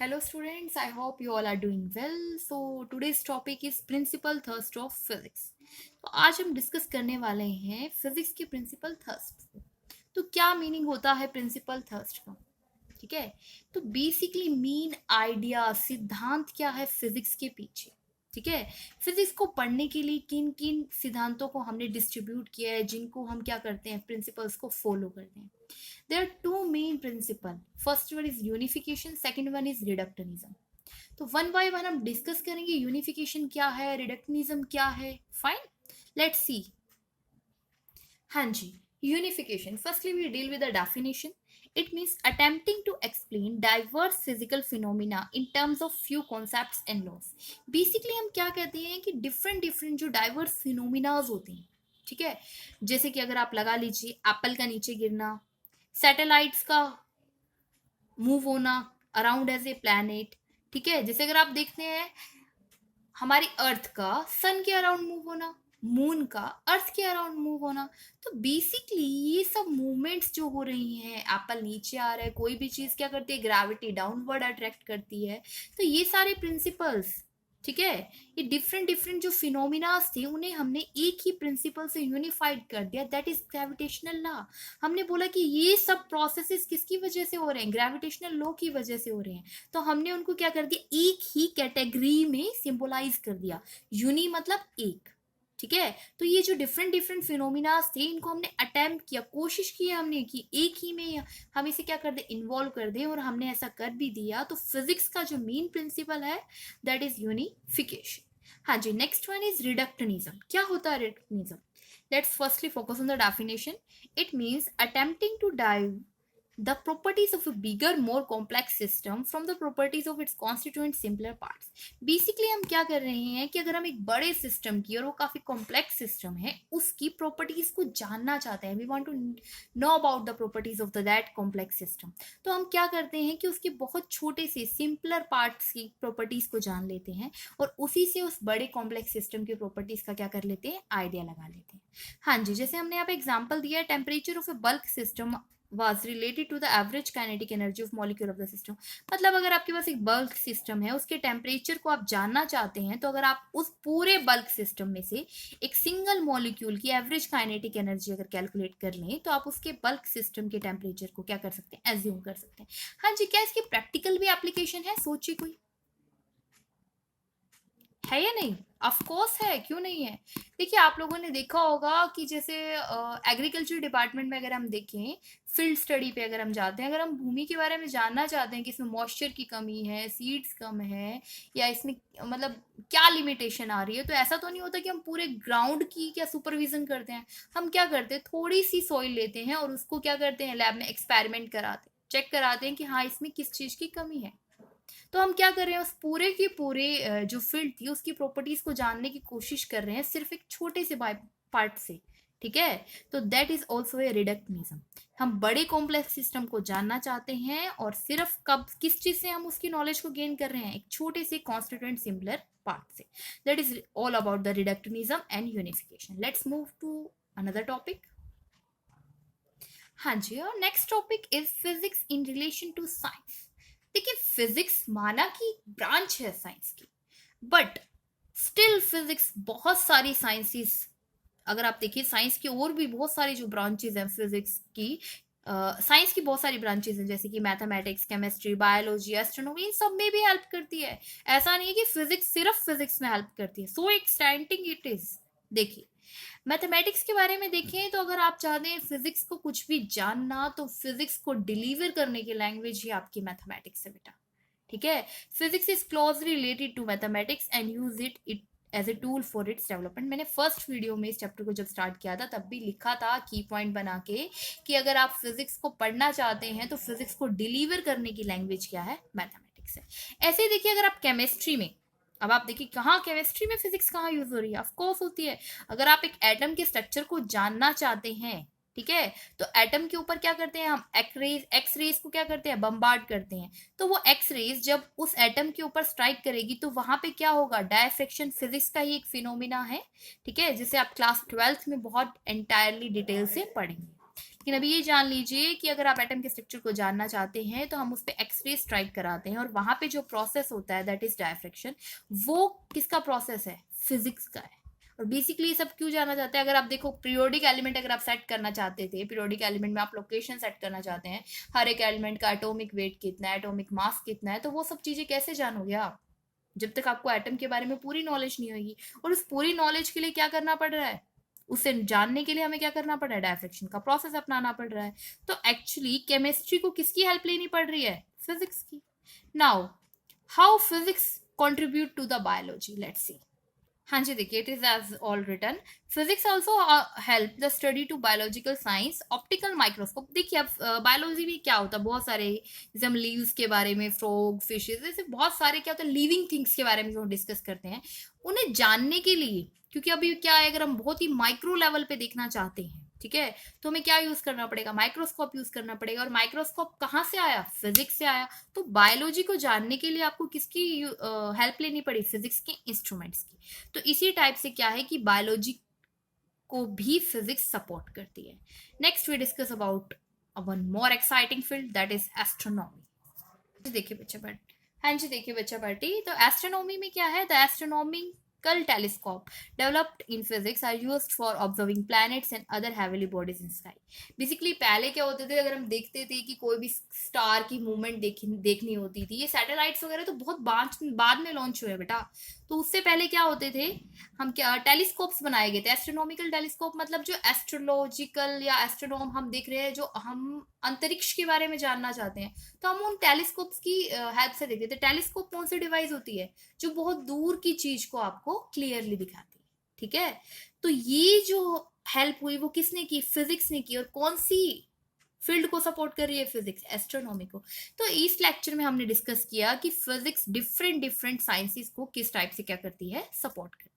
Hello students, I hope you all are doing well. So today's topic is principal thirst of physics. तो आज हम discuss करने वाले हैं फिजिक्स के प्रिंसिपल थर्स्ट। तो क्या मीनिंग होता है प्रिंसिपल थर्स्ट का? ठीक है, तो बेसिकली मेन आइडिया सिद्धांत क्या है फिजिक्स के पीछे। ठीक है, फिजिक्स को पढ़ने के लिए किन किन सिद्धांतों को हमने डिस्ट्रीब्यूट किया है, जिनको हम क्या करते हैं, प्रिंसिपल्स को फॉलो करते हैं। There are two main principal, first one is unification, second one is reductionism. तो वन बाय वन हम डिस्कस करेंगे यूनिफिकेशन क्या है, रिडक्शनिज्म क्या है। Fine, let's see. हाँ जी, unification, firstly we deal with the definition. It means attempting to explain diverse physical phenomena in terms of few concepts and laws. Basically हम क्या कहते हैं कि डिफरेंट डिफरेंट जो डाइवर्स फिनोमिनाज होते हैं, ठीक है, जैसे कि अगर आप लगा लीजिए एप्पल का नीचे गिरना, सैटेलाइट्स का मूव होना अराउंड एज ए प्लैनेट, ठीक है, जैसे अगर आप देखते हैं हमारी अर्थ का सन के अराउंड मूव होना, मून का अर्थ के अराउंड मूव होना। तो बेसिकली ये सब मूवमेंट्स जो हो रही हैं, एप्पल नीचे आ रहा है, कोई भी चीज क्या करती है, ग्रेविटी डाउनवर्ड अट्रैक्ट करती है। तो ये सारे प्रिंसिपल्स, ठीक है, ये डिफरेंट डिफरेंट जो फिनोमिनास थे उन्हें हमने एक ही प्रिंसिपल से यूनिफाइड कर दिया, दैट इज ग्रेविटेशनल लॉ। हमने बोला कि ये सब प्रोसेसेस किसकी वजह से हो रहे हैं, ग्रेविटेशनल लॉ की वजह से हो रहे हैं। तो हमने उनको क्या कर दिया, एक ही कैटेगरी में सिंबलाइज कर दिया। यूनि मतलब एक, ठीक है। तो ये जो डिफरेंट डिफरेंट फिनोमिनास थे इनको हमने अटेम्प्ट किया, कोशिश की हमने कि एक ही में हम इसे क्या कर दे, इन्वॉल्व कर दें, और हमने ऐसा कर भी दिया। तो फिजिक्स का जो मेन प्रिंसिपल है दैट इज यूनिफिकेशन। हाँ जी, नेक्स्ट वन इज रिडक्शनिज्म। क्या होता है reductionism? Let's firstly focus on the definition. It means attempting to dive the properties of a bigger, more complex system from the properties of its constituent simpler parts. Basically हम क्या कर रहे हैं कि अगर हम एक बड़े सिस्टम की, और वो काफी कॉम्प्लेक्स सिस्टम है, उसकी प्रॉपर्टीज को जानना चाहते हैं, we want to know about the properties of the that complex system, तो हम क्या करते हैं कि उसके बहुत छोटे से सिंपलर पार्ट्स की प्रॉपर्टीज को जान लेते हैं, और उसी से उस बड़े कॉम्प्लेक्स सिस्टम की प्रॉपर्टीज का क्या कर लेते हैं, आइडिया लगा लेते हैं। हाँ जी, जैसे हमने यहाँ पे एग्जाम्पल दिया है, temperature of A bulk system was related to the average kinetic energy of molecule of the system. मतलब अगर आपके पास एक बल्क सिस्टम है, उसके टेम्परेचर को आप जानना चाहते हैं, तो अगर आप उस पूरे बल्क सिस्टम में से एक सिंगल मॉलिक्यूल की एवरेज काइनेटिक एनर्जी अगर कैलकुलेट कर लें, तो आप उसके बल्क सिस्टम के टेम्परेचर को क्या कर सकते हैं, एज्यूम कर सकते हैं। हाँ जी, क्या इसकी प्रैक्टिकल भी एप्लीकेशन है? सोचिए, कोई है या नहीं? ऑफ कोर्स है, क्यों नहीं है। देखिए, आप लोगों ने देखा होगा कि जैसे एग्रीकल्चर डिपार्टमेंट में अगर हम देखें, फील्ड स्टडी पे अगर हम जाते हैं, अगर हम भूमि के बारे में जानना चाहते हैं कि इसमें मॉइस्चर की कमी है, सीड्स कम है, या इसमें मतलब क्या लिमिटेशन आ रही है, तो ऐसा तो नहीं होता कि हम पूरे ग्राउंड की क्या सुपरविजन करते हैं। हम क्या करते हैं, थोड़ी सी सॉइल लेते हैं और उसको क्या करते हैं, लैब में एक्सपेरिमेंट कराते हैं, चेक कराते हैं कि हाँ इसमें किस चीज़ की कमी है। तो हम क्या कर रहे हैं, उस पूरे के पूरे जो फील्ड थी उसकी प्रॉपर्टीज को जानने की कोशिश कर रहे हैं, सिर्फ एक छोटे से बाय पार्ट से, ठीक है। तो that is also a reductionism. हम बड़े कॉम्प्लेक्स सिस्टम को जानना चाहते हैं, और सिर्फ कब किस चीज से हम उसकी नॉलेज को गेन कर रहे हैं, एक छोटे से कॉन्स्टिट्यूएंट सिमिलर पार्ट से। That is all about the reductionism and unification. Let's move to another topic. हाँ जी, और next topic is physics in relation to science. देखिए, फिजिक्स माना कि ब्रांच है साइंस की, बट स्टिल फिजिक्स बहुत सारी साइंसेस, अगर आप देखिए साइंस की और भी बहुत सारी जो ब्रांचेज हैं फिजिक्स की, साइंस की बहुत सारी ब्रांचेज हैं, जैसे कि मैथमेटिक्स, केमिस्ट्री, बायोलॉजी, एस्ट्रोनॉमी, इन सब में भी हेल्प करती है। ऐसा नहीं है कि फिजिक्स सिर्फ फिजिक्स में हेल्प करती है, सो एक्सटेंडिंग इट इज। देखिए, मैथमेटिक्स के बारे में देखें तो अगर आप चाहते हैं फिजिक्स को कुछ भी जानना, तो फिजिक्स को डिलीवर करने की लैंग्वेज ही आपकी मैथमेटिक्स है बेटा, ठीक है। Physics is closely related to mathematics and use it as a tool for its development. मैंने फर्स्ट वीडियो में इस चैप्टर को जब स्टार्ट किया था तब भी लिखा था की पॉइंट बना के कि अगर आप फिजिक्स को पढ़ना चाहते हैं तो फिजिक्स को डिलीवर करने की लैंग्वेज क्या है, मैथमेटिक्स है। ऐसे ही देखिए, अगर आप केमिस्ट्री में, अब आप देखिए कहाँ केमिस्ट्री में फिजिक्स कहाँ यूज हो रही है, ऑफ कोर्स होती है। अगर आप एक एटम के स्ट्रक्चर को जानना चाहते हैं, ठीक है, तो एटम के ऊपर क्या करते हैं हम, एक्स रेज को क्या करते हैं, बम्बार्ड करते हैं। तो वो एक्स रेज जब उस एटम के ऊपर स्ट्राइक करेगी तो वहां पे क्या होगा, डायफ्रैक्शन फिजिक्स का ही एक फिनोमिना है, ठीक है, जिसे आप क्लास 12th में बहुत एंटायरली डिटेल से पढ़ेंगे। लेकिन अभी ये जान लीजिए कि अगर आप एटम के स्ट्रक्चर को जानना चाहते हैं तो हम उस पर एक्सरे स्ट्राइक कराते हैं, और वहां पे जो प्रोसेस होता है दैट इज डायफ्रेक्शन, वो किसका प्रोसेस है? फिजिक्स का है। और बेसिकली ये सब क्यों जाना जाता है? अगर आप देखो पीरियोडिक एलिमेंट अगर आप सेट करना चाहते थे, पीरियोडिक एलिमेंट में आप लोकेशन सेट करना चाहते हैं, हर एक एलिमेंट का एटॉमिक वेट कितना है, एटॉमिक मास कितना है, तो वो सब चीजें कैसे जानोगे आप जब तक आपको एटम के बारे में पूरी नॉलेज नहीं होगी? और उस पूरी नॉलेज के लिए क्या करना पड़ रहा है? उसे जानने के लिए हमें क्या करना पड़ रहा है? डायफ्रेक्शन का प्रोसेस अपनाना पड़ रहा है। तो एक्चुअली केमिस्ट्री को किसकी हेल्प लेनी पड़ रही है? फिजिक्स की। Now how physics contribute to the biology, let's see. हाँ जी, देखिए it is as all written, physics also help the study to biological science optical microscope. देखिए अब बायोलॉजी में क्या होता है, बहुत सारे, जैसे हम लीव्स के बारे में, फ्रॉग, फिशेज, जैसे बहुत सारे क्या होता है लिविंग थिंग्स के बारे में जो हम डिस्कस करते हैं, उन्हें जानने के लिए, क्योंकि अभी क्या है, अगर हम बहुत ही माइक्रो लेवल पे देखना चाहते हैं, ठीक है, तो हमें क्या यूज करना पड़ेगा? माइक्रोस्कोप यूज करना पड़ेगा। और माइक्रोस्कोप कहाँ से आया? फिजिक्स से आया। तो बायोलॉजी को जानने के लिए आपको किसकी हेल्प लेनी पड़ी? फिजिक्स के इंस्ट्रूमेंट्स की। तो इसी टाइप से क्या है कि बायोलॉजी को भी फिजिक्स सपोर्ट करती है। Next we discuss about one more exciting field that is astronomy. देखिए बच्चा पार्टी, हाँ जी देखिए बच्चा पार्टी, तो एस्ट्रोनॉमी में क्या है? The astronomical telescope developed in physics are used for observing planets and other heavenly bodies in sky. Basically पहले क्या होते थे, अगर हम देखते थे कि कोई भी स्टार की मूवमेंट देखनी होती थी, ये सैटेलाइट्स वगैरह तो बहुत बाद में लॉन्च हुए बेटा। तो उससे पहले क्या होते थे, हम क्या टेलीस्कोप्स बनाए गए थे। एस्ट्रोनॉमिकल टेलीस्कोप मतलब जो एस्ट्रोलॉजिकल या एस्ट्रोनॉम हम देख रहे हैं, जो हम अंतरिक्ष के बारे में जानना चाहते हैं, तो हम उन टेलीस्कोप्स की हेल्प से देखते थे। टेलीस्कोप कौन सी डिवाइस होती है? जो बहुत दूर की चीज को आपको क्लियरली दिखाती है, ठीक है। तो ये जो हेल्प हुई वो किसने की? फिजिक्स ने की। और कौन सी फील्ड को सपोर्ट कर रही है? फिजिक्स, एस्ट्रोनॉमी को। तो इस लेक्चर में हमने डिस्कस किया कि फिजिक्स डिफरेंट डिफरेंट साइंसेस को किस टाइप से क्या करती है? सपोर्ट करती है।